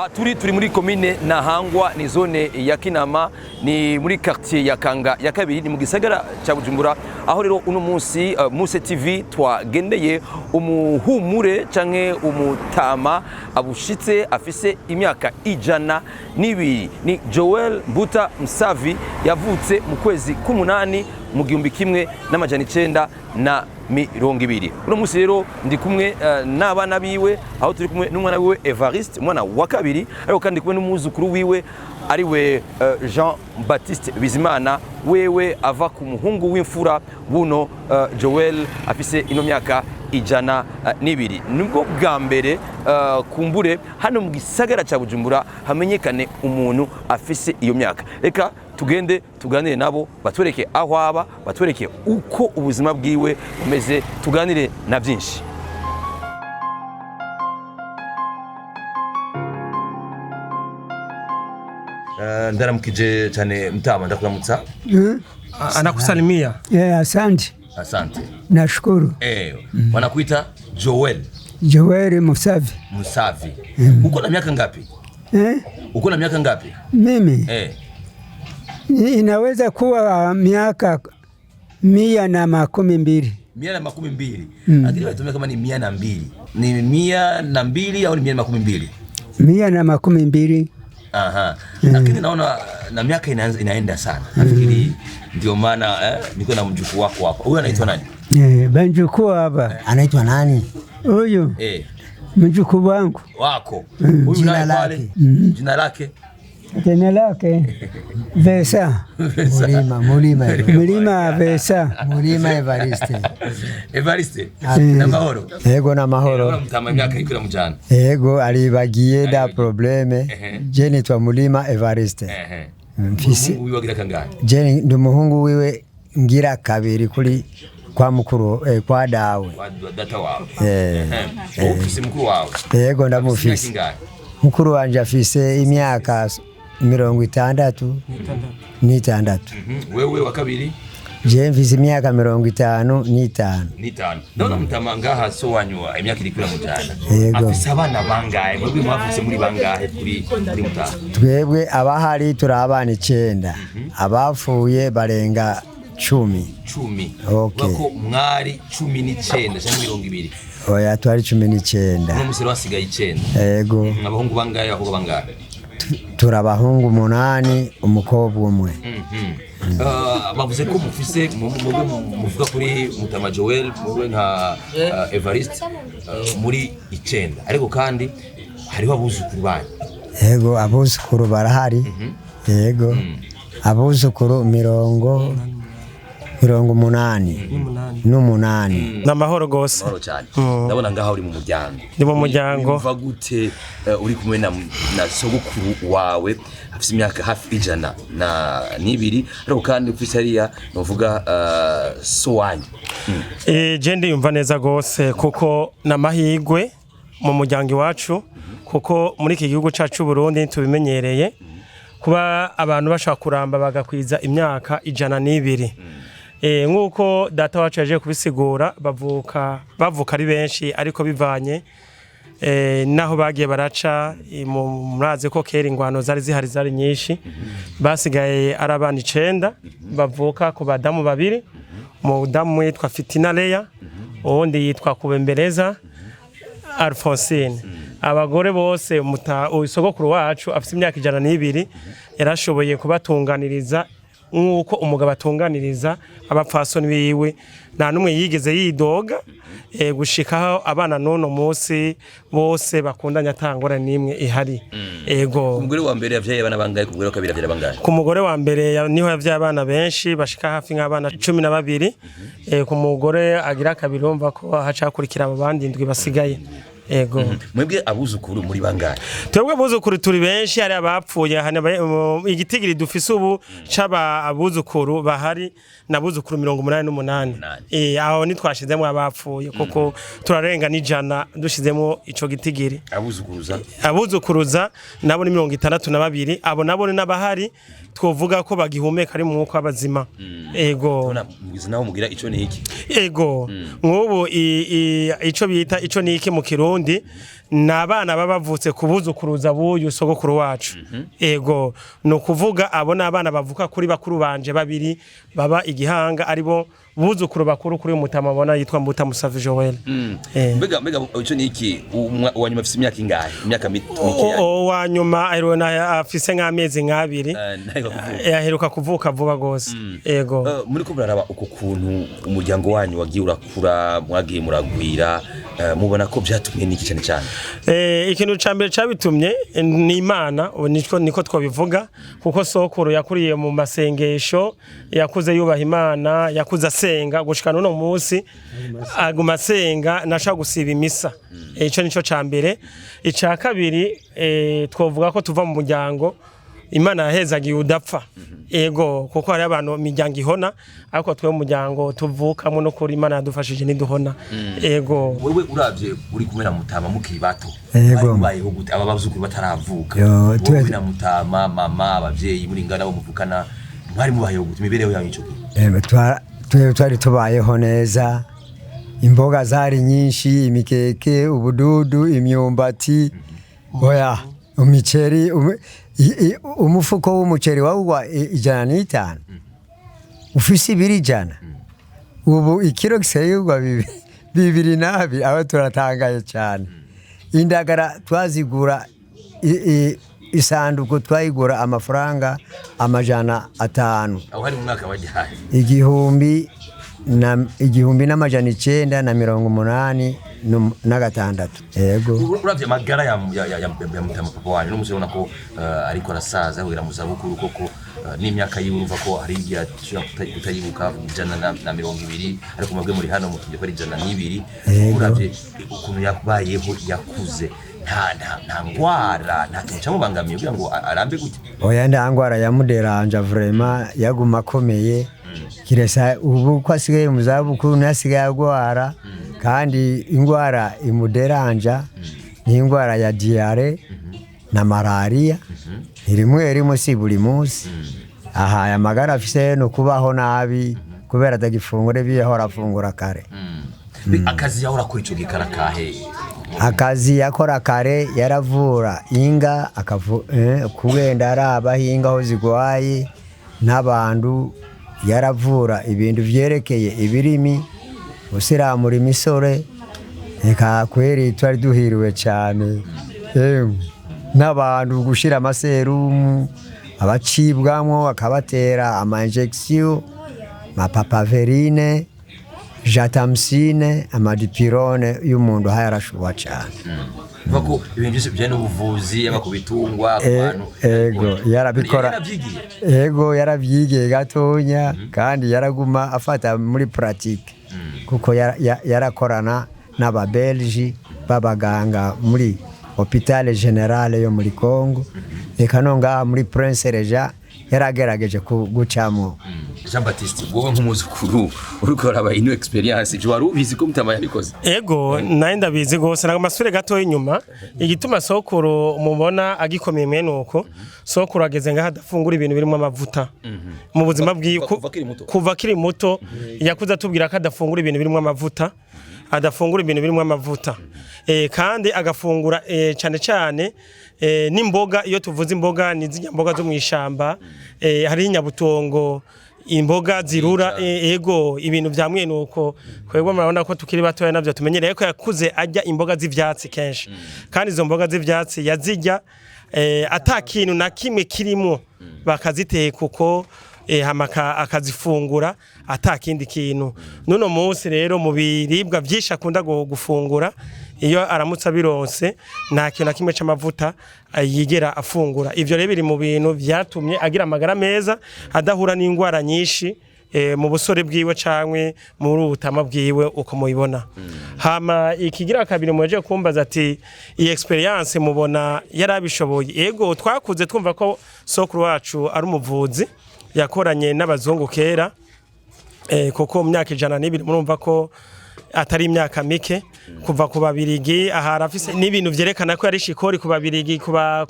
turi muri commune Ntahangwa ni zone ya Kinama ni muri quartier ya Kanga ya kabiri ni mu gisagara cya Bujumbura aho rero uno munsi Muse TV twagendeye umuhumure canke umutama abushitse afise imyaka ijana n'ibiri ni Joel Mbuta Msavi yavutse mu kwezi k'umunani mu 1920 uno munsi rero ndi kumwe n'abana biwe aho turi kumwe n'umwana wiwe Evariste umwana wa kabiri ariko kandi kumwe n'umuzukuru wiwe ari we Jean Baptiste Bizimana wewe ava ku muhungu w'imfura buno Joel afise ino myaka ijana n'ibiri nubwo bwa mbere kumbure hano mu gisagara cya Bujumbura hamenyekane umuntu afise iyo myaka reka tugende tuganire nabo batwereke aho aba batwereke uko ubuzima bwiwe bumeze tuganire na byinshi ndaramukije cyane mtama ndakuramutsa anakusalimia asante asante nashukuru wanakuita Joel Msavi uko na miaka ngapi uko na miaka ngapi mimi inaweza kuwa miaka 120 lakini watumia kama ni 102 ni 102 au ni 120 120 aha lakini naona na miaka inaenda sana nafikiri ndio maana niko na mjukuu wako hapa huyu anaitwa nani banjukuu hapa anaitwa nani huyu mjukuu wangu wako huyu naye pale jina lake Vesa Mulima Vesa Mulima Evariste na mahoro yego na mahoro mtama myaka ikira mujana yego alibagiye da probleme je nitwa Mulima Evariste mfisi uyu wagira kangahe je ndi muhungu wiwe ngira kabiri kuri kwa mukuru kwa dawe kwa data wawe ufise mukuru wawe yego ndamufise mukuru wanje afise imyaka 60 n'itandatu wewe wa kabiri je mfise imyaka 55 ndabona mutama ngaha so wanywa imyaka iri mujana afise abana bangahe mwebwe mwavutse muri bangahe kuri mutama twebwe abahari turabana 9 abapfuye barenga 10 bako mwari 19 cyangwa 20 oya twari 19 no musiro wasigaye 9 yego abahungu bangahe aho bangahe turabahungu 8 umukobwa umwe bavuze ko mufise muvuga kuri mutama Joel mwe nka Evariste muri 9 ariko kandi hariho abuzukuru banyu yego abuzukuru barahari yego abuzukuru 88 namahoro gose ndabona ngaha uri mu muryango ndi mu muryango uva gute uri kumwe na sogokuru wawe afite imyaka hafi ijana na n'ibiri ariko kandi ufite hariya novuga so wanyu je ndiyumva neza gose kuko namahigwe mu muryango iwacu kuko muri iki gihugu cyacu Burundi tubimenyereye kuba abantu bashaka kuramba bagakwiza imyaka ijana n'ibiri nkuko data wacu yaje kubisigura bavuka ari benshi ariko bivanye naho bagiye baraca muraze ko kera ingwano zari nyinshi basigaye arabana 9 bavuka ku badamu babiri umudamu yitwa Fitina Leya uwundi yitwa Kubembereza Alphonsine abagore bose isogokuru wacu afite imyaka 102 yarashoboye kubatunganiriza nkuko umugabo atunganiriza abapfasoni biwe nta numwe yigeze yidoga gushikaho abana nono munsi bose bakundanya atangora nimwe ihari ego umugore wa mbere yavyaye abana bangahe ku mugore wa kabiri yavyaye bangahe ku mugore wa mbere niho yavyaye abana benshi bashika hafi nk'abana 12 ku mugore agira kabiri umva ko hacakurikira abandi ndwi basigaye ego mwebwe abuzukuru muri bangahe twebwe abuzukuru turi benshi hari abapfuye igitigiri dufise ubu caba abuzukuru bahari nabuzukuru 88 aho nitwashizemo abapfuye kuko turarenga n'ijana dushizemo ico gitigiri abuzukuruza nabo ni 62 abo nabo ni nabahari twovuga ko bagihumeka ari mu mwuka w'abazima ego naho mugira ico ni iki ego nk'ubu ico bita ico ni iki mu Kirundi Burundi n'abana babavutse kubuzukuruza buyu sogokuru wacu ego no kuvuga abo n'abana bavuka kuri bakuru banje babiri baba igihanga aribo buzukuru bakuru kuri umutama bona yitwa Mbuta Musavi Joel. Mbega uco niki wanyuma afise imyaka ingahe? Imyaka mike. Wanyuma arona afise nk'amezi nk'abiri. Yaheruka kuvuka vuba gose. Ego. Muri ko buraraba uko kuntu umuryango wanyu wagiye urakura mwagiye muragwira mubona ko byatumye niki cyane cyane. Ikintu cambere cabitumye ni Imana niko twabivuga kuko sokuru yakuriye mu masengesho yakuze yubaha Imana yakuze senga gushika no munsi aguma senga nasha gusiba imisa ico nico cambere ica kabiri twovuga ko tuva mu muryango Imana yahezagiye udapfa ego kuko hari abantu miryango ihona ariko twe mu muryango tuvukamo no kuri Imana yadufashije niduhona ego wewe uravye uri kumera mutama mukiri bato ego bayeho gute aba bazukuru bataravuka wowe na mutama mama abavyeyi muri ngana bo muvukana mwari mubayeho gute imibereho yawe ico twari tubayeho neza imboga zari nyinshi imikeke ubududu imyumbati oya umiceri umufuko w'umuceri wawugwa 150 ufise 200 ubu ikiro giseyugwa 200 aho turatangaye cyane indagara twazigura isanduku twayigura amafaranga 500 aho hari mu mwaka wagihaye igihumbi n'amajana 986 yego uravye magara ya mutama papa wanyu n'umusore ubona ko ariko arasaza wera mu zabukuru koko n'imyaka y'urumva ko hari igihe kutayibuka 120 ariko mabwe muri hano mutuje ko ari 102 uravye ukuntu yabayeho yakuze nta ngwara nta kintu cyamubangamiye kugira ngo arambe gute oya nta ngwara yamuderanja vraiment yaguma akomeye kiresa ubu ko asigaye mu zabukuru nasigaye agwara kandi ingwara imuderanja ni ingwara ya diare na malaria rimwe si buri munsi aha ya magara afise no kubaho nabi kubera atagifungura biyahora afungura kare akazi yahora kuri ico gikara kahe akazi yakora kare yaravura inga kugenda araba hinga ho zigwaye n'abantu yaravura ibintu vyerekeye ibirimi usiramura imisore eka kweri twari duhiriwe cyane n'abantu gushira amaserumu abacibwamwo akabatera ama injection mapapaverine jatamsine amadipirone y'umuntu hayarashuwa cyane bako ibintu byose bijyanye n'ubuvuzi y'abakubitungwa abantu ego yarabikora ego yarabyigiye gatonya kandi yaraguma afata muri pratique kuko yarakorana n'aba Belge babaganga muri Hôpital Général yo muri Congo eka nonga muri Prince Regent yaragerageje gucamo Jean Baptiste wowe nk'umuzukuru uriko raba ino experience je wari ubizi ko mutama yabikoze ego naenda bizi gose na amasure gato inyuma igituma sokuru mubona agikomeye menuko sokuru ageze ngaha adafungura ibintu birimo amavuta mu buzima bwiwe kuva kiri muto yakuza tubwira ko adafungura ibintu birimo amavuta adafungura ibintu birimo amavuta kandi agafungura cyane cyane n'imboga iyo tuvuze imboga nizijya mboga zo mu ishamba hari inyabutongo imboga zirura ego ibintu vya mwenuko kwego murabona ko tukiri batoya navyo tumenyereye ko yakuze ajya imboga z'ivyatsi kenshi kandi izo mboga z'ivyatsi yazijya atakintu na kimwe kirimo bakaziteka kuko hamaka akazifungura atakindi kintu nuno munsi rero mu biribwa vyisha akunda gufungura iyo aramutsa bironse nta kintu na kimwe c'amavuta yigera afungura ivyo rero biri mu bintu vyatumye agira amagara meza adahura n'ingwara nyinshi mu busore bwiwe cankwe muri ubutama bwiwe uko mubibona hama ikigira kabiri mweje kumbaza ati iyi experience mubona yarabishoboye ego twakuze twumva ko sokuru wacu ari umuvuzi yakoranye n'abazungu kera kuko mu myaka 102 murumva ko atari imyaka mike kuva ku babirigi aha arafise n'ibintu vyerekana ko yari shikori ku babirigi kuba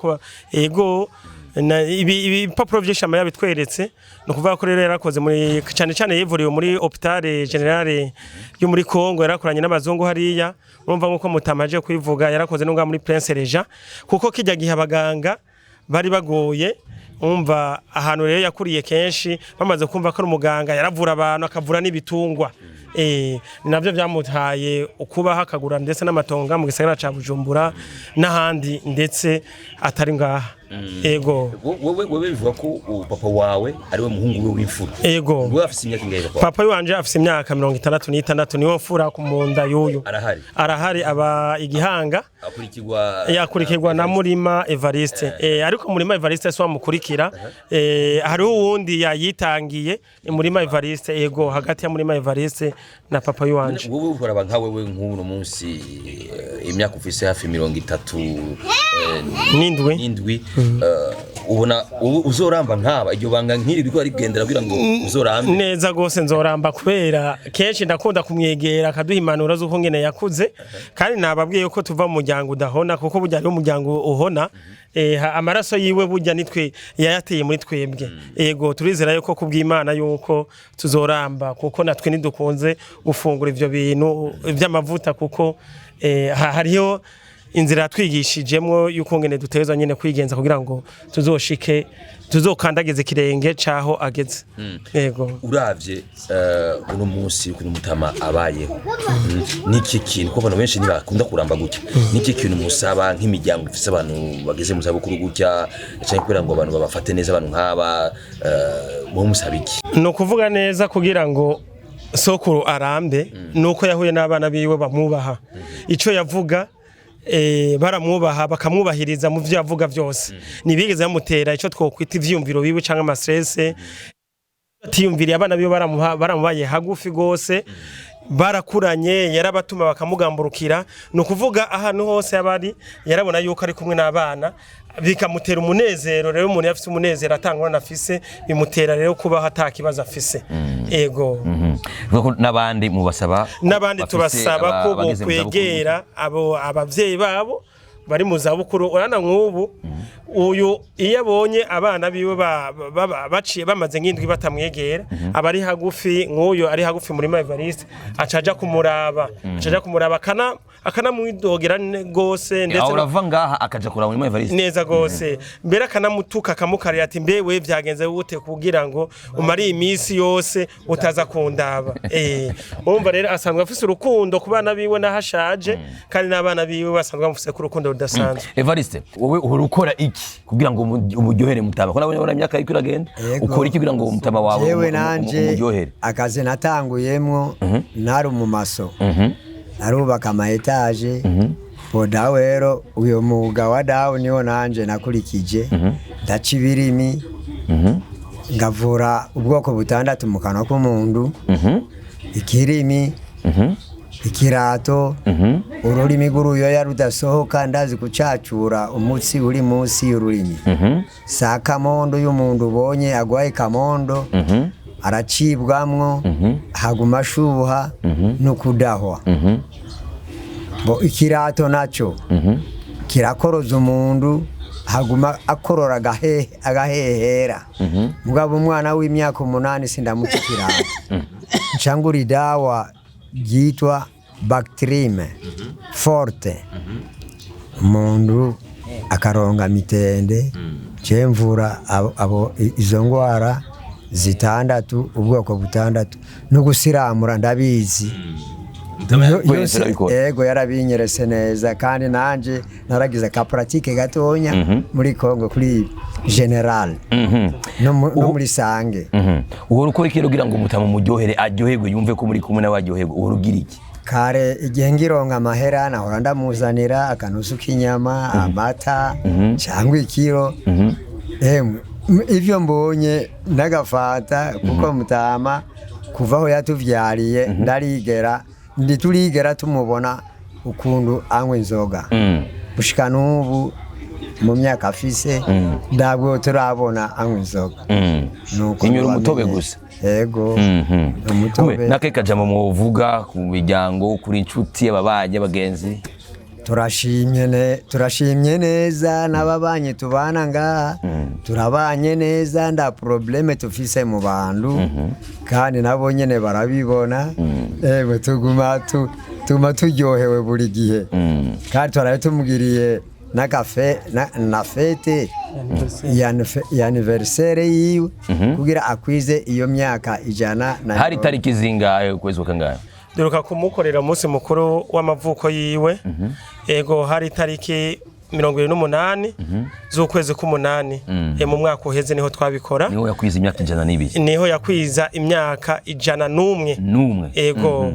ego ibi papuro by'ishama yabitweretse no kuvuga ko rero yarakoze muri cyane cyane yivuriwe muri hôpital général yo muri Kongo yarakoranye n'abazungu hariya urumva nkuko mutamaje kwivuga yarakoze n'unga muri Prince Regent kuko kijya gihe abaganga bari bagoye umva ahantu rero yakuriye kenshi bamaze kumva ko ari umuganga yaravura abantu akavura n'ibitungwa nabyo byamutaye ukubaha akagura ndetse n'amatonga mu gisagara ca Bujumbura n'ahandi ndetse atari ngaha ego wewe bivuga ko papa wawe ari we muhungu we w'imfura ego wewe afise imyaka ingahe papa wanje afise imyaka 66 niwo mfura ku munda yuyu arahari aba igihanga akurikirwa na Murima Evariste ariko Murima Evariste so amukurikira hari uwundi yayitangiye Murima Evariste ego hagati ya Murima Evariste na papa wanje wewe uraba nka wewe nk'uno munsi imyaka ufise hafi 30 n'indwi ubona uzoramba nkaba iryo banga nkiri biko ari gendera kugira ngo uzorambe neza gose nzoramba kubera kenshi ndakunda kumwegera akaduha impanuro z'uko ngene yakuze kandi nababwiye ko tuva mu muryango udahona kuko burya ari umuryango uhona amaraso yiwe burya nitwe yayateye muri twebwe ego turizera yuko kubw'Imana yuko tuzoramba kuko natwe nidukunze gufungura ivyo bintu by'amavuta kuko hariyo inzira twigishijemwo yuko ngene duteza nyene kwigenza kugira ngo tuzoshike tuzokandagize kirenge caho ageze yego uravye uno munsi kuri Mutama abayeho niki kintu ko abantu benshi ntibakunda kuramba gutya niki kintu musaba nk'imiryango ifise abantu bageze mu zabukuru gutya cyane kugira ngo abantu babafate neza abantu nk'aba mu musabiki no kuvuga neza kugira ngo sokuru arambe nuko yahuye n'abana biwe bamwubaha ico yavuga baramwubaha bakamwubahiriza mu byo yavuga byose nibigeze bamutera ico twokwita ivyumviro biwe canke ama stress atiyumviriye abana biwe baramubaye hagufi gose barakuranye yarabatuma bakamugamburukira no kuvuga ahantu hose abari yarabona yuko ari kumwe n'abana bikamutera umunezero rero umuntu yafise umunezero atangwa nafise bimutera rero kuba hatakibaza afise ego nabandi mubasaba nabandi tubasaba ko bokwegera abo abavyeyi babo bari mu zabukuru urana nk'ubu uyu iyo abonye abana biwe baciye bamaze nk'indwi batamwegera abari hagufi nk'uyu ari hagufi Murima Evariste acaja kumuraba akanamwidogera gose ndetse urava ngaha akaja kuraba Murima Evariste neza gose mbere akanamutuka akamukarira ati mbewe vyagenze gute kugira ngo umari imisi yose utaza kundaba umva rero asanzwe afise urukundo ku bana biwe nahashaje kandi n'abana biwe basanzwe bamufise ku rukundo rudasanzwe Evariste wowe urukora iki kugira ngo umuryohere Mutama kona abona imyaka iko iragenda ukora iki kugira ngo Mutama wawe yewe nanje akaze natanguyemwo nari mu maso narubaka ama etage boda rero uyo muga wa dawo niho nanje nakurikije ndaca ibirimi ngavura ubwoko butandatu mu kanwa k'umuntu ikirimi ikirato ururimi guruyoya rudasohoka ndazi kucacura umutsi uri munsi y'ururimi sa kamondo y'umuntu ubonye agwaye kamondo aracibwamwo haguma ashuha no kudahwa bo ikirato naco kirakoroza umuntu haguma akorora agahehera mugabo umwana w'imyaka 8 sindamukikira ncangura dawa yitwa Bactrim forte umuntu akaronga mitende cemvura abo izo ngwara zitandatu ubwoko butandatu no gusiramura ndabizi yego yarabinyerese neza kandi nanje naragize ka pratique gatonya muri Kongo kuri general no muri sange uwo ruko ikiro gira ngo Mutama muryohere aryoherwe yumve ko muri kumwe n'abaryoherwe uwo rugira iki kare igihe ngironga amahera nahora ndamuzanira akanusu k'inyama amata cyangwa ikiro ivyo mbonye ndagafata kuko Mutama kuvaho yatuvyariye ndarigera nditurigera tumubona ukundu anywe inzoga gushika n'ubu mu myaka afise ndabwo turabona anywe inzoga nuko inyura umutobe gusa yego umutobe nakeka jama muvuga ku bijyango kuri inshuti y'ababanye bagenzi turashimye neza n'ababanyi tubana ngaha turabanye neza nda probleme tufise mu bantu kandi nabo nyene barabibona tuguma turyohewe buri gihe kandi twaraye tumugiriye na fete ya anniversaire yiwe kugira akwize iyo myaka 100 hari tariki zingahe ukwezi kwa kangahe duruka kumukorera umunsi mukuru w'amavuko yiwe ego hari tariki 28 z'ukwezi k'umunani mu mwaka uheze niho twabikora niho yakwiza imyaka 102 niho yakwiza imyaka 101 ego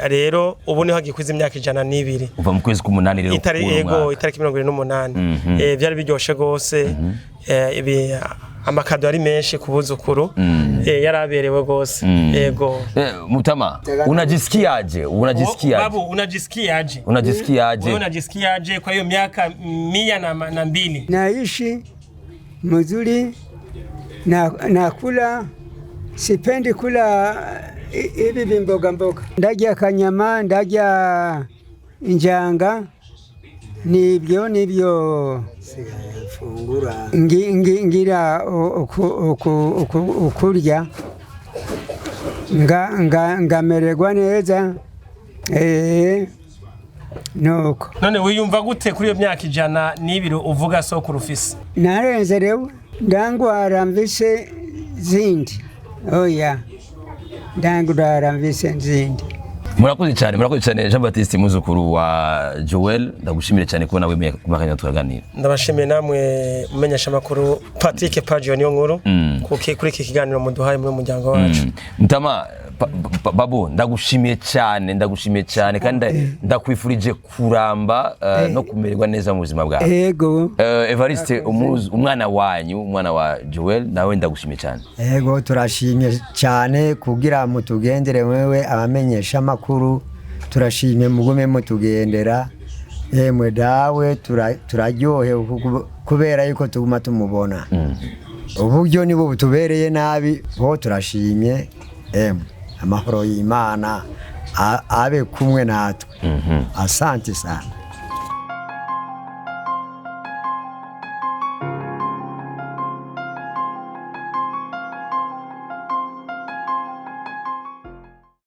rero ubu niho agikwiza imyaka 102 uva mu kwezi k'umunani rero ego itariki 28 byari biryoshe gose ibi amakado ari menshi kubuzukuru yaraberewe gose yego Mutama unajisikiaje babu unajisikiaje wewe unajisikiaje kwa hiyo miaka 102 naishi mzuri na kula sipendi kula hivi vimboga ndajya kanyama ndajya injanga nibyo ngira ukurya ngamererwa neza nuko none wiyumva gute kuri iyo myaka 102 uvuga so kurufise narenzerewe ndangwara mvise zindi oya ndangwara mvise zindi murakoze cyane Jean Baptiste muzukuru wa Joel ndagushimire cyane kubona wemeye kumakanya tukaganira ndabashimiye namwe mumenyesha makuru Patrick Pagio niyo nkuru kuri iki kiganiro muduhaye mu muryango wacu Mutama babu ndagushimiye cyane kandi ndakwifurije kuramba no kumererwa neza mu buzima bwawe yego Evariste umwana wanyu umwana wa Joel nawe ndagushimiye cyane yego turashimye cyane kugira mutugendere wewe abamenyesha makuru turashimye mugume mutugendera emwe dawe turaryohe kubera yuko tuguma tumubona uburyo nibo butubereye nabi ho turashimye amahoro y'Imana abe kumwe natwe asante sana